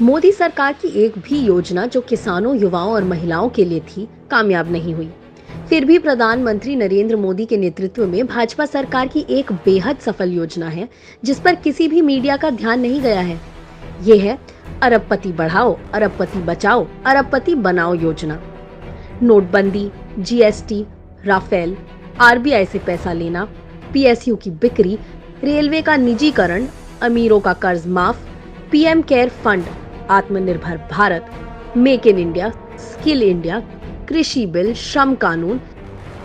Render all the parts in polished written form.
मोदी सरकार की एक भी योजना जो किसानों, युवाओं और महिलाओं के लिए थी, कामयाब नहीं हुई। फिर भी प्रधानमंत्री नरेंद्र मोदी के नेतृत्व में भाजपा सरकार की एक बेहद सफल योजना है, जिस पर किसी भी मीडिया का ध्यान नहीं गया है। ये है अरबपति बढ़ाओ, अरबपति बचाओ, अरबपति बनाओ योजना। नोटबंदी, जीएसटी, राफेल, आरबीआई से पैसा लेना, पीएसयू की बिक्री, रेलवे का निजीकरण, अमीरों का कर्ज माफ, पीएम केयर फंड, आत्मनिर्भर Bharat, make in India, skill India, कृषि बिल, श्रम कानून,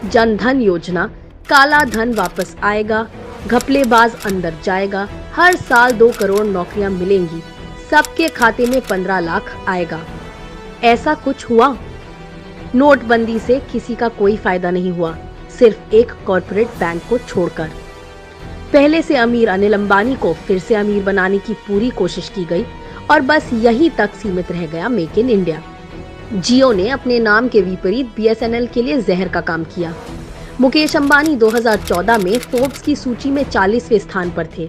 जन धन योजना, काला धन वापस आएगा, घपलेबाज अंदर जाएगा, हर साल 2 करोड़ नौकरियां मिलेंगी, सबके खाते में 15 लाख आएगा। ऐसा कुछ हुआ? नोटबंदी से किसी का कोई फायदा नहीं हुआ, सिर्फ एक कॉर्पोरेट बैंक को छोड़कर। पहले से अमीर अनिल अंबानी को फिर से अमीर बनाने की पूरी कोशिश की गई और बस यहीं तक सीमित रह गया मेक इन इंडिया। जियो ने अपने नाम के विपरीत बीएसएनएल के लिए जहर का काम किया। मुकेश अंबानी 2014 में फोर्ब्स की सूची में 40वें स्थान पर थे,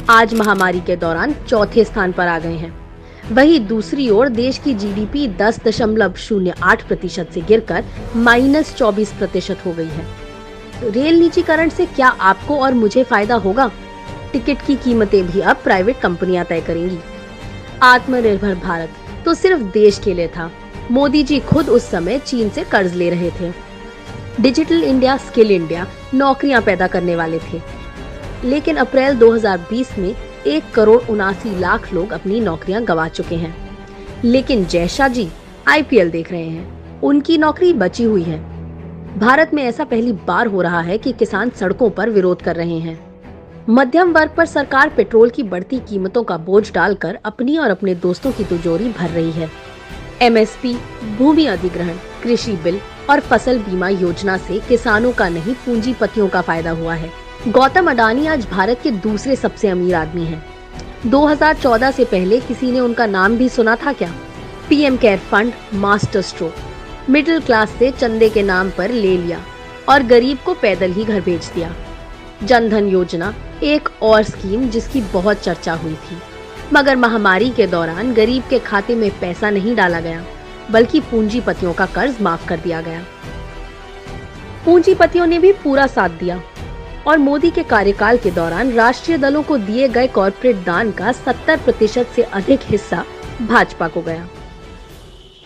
आज महामारी के दौरान चौथे स्थान पर आ गए हैं। वहीं दूसरी ओर देश की जीडीपी 10.08% से गिरकर -24% हो गई है। रेल निजीकरण से क्या आपको और मुझे फायदा होगा? टिकट की कीमतें भी अब प्राइवेट कंपनियां तय करेंगी। आत्मनिर्भर भारत तो सिर्फ देश के लिए था। मोदी जी खुद उस समय चीन से कर्ज ले रहे थे। डिजिटल इंडिया, स्किल इंडिया नौकरियां पैदा करने वाले थे, लेकिन अप्रैल 2020 में 1,79,00,000 लोग अपनी नौकरियां गंवा चुके हैं। लेकिन जयशाह जी आईपीएल देख रहे हैं, उनकी नौकरी बची हुई है। भारत में ऐसा पहली बार हो रहा है कि किसान सड़कों पर विरोध कर रहे हैं। मध्यम वर्ग पर सरकार पेट्रोल की बढ़ती कीमतों का बोझ डालकर अपनी और अपने दोस्तों की तिजोरी भर रही है। एमएसपी, भूमि अधिग्रहण, कृषि बिल और फसल बीमा योजना से किसानों का नहीं, पूंजीपतियों का फायदा हुआ है। गौतम अडानी आज भारत के दूसरे सबसे अमीर आदमी हैं। 2014 से पहले किसी ने उनका नाम भी सुना था क्या? PM care fund master stroke, middle class से चंदे के नाम पर ले लिया और गरीब को पैदल ही घर भेज दिया। जन धन योजना एक और स्कीम जिसकी बहुत चर्चा हुई थी, मगर महामारी के दौरान गरीब के खाते में पैसा नहीं डाला गया, बल्कि पूंजीपतियों का कर्ज माफ कर दिया गया। पूंजीपतियों ने भी पूरा साथ दिया और मोदी के कार्यकाल के दौरान राष्ट्रीय दलों को दिए गए कॉर्पोरेट दान का 70% से अधिक हिस्सा भाजपा को गया।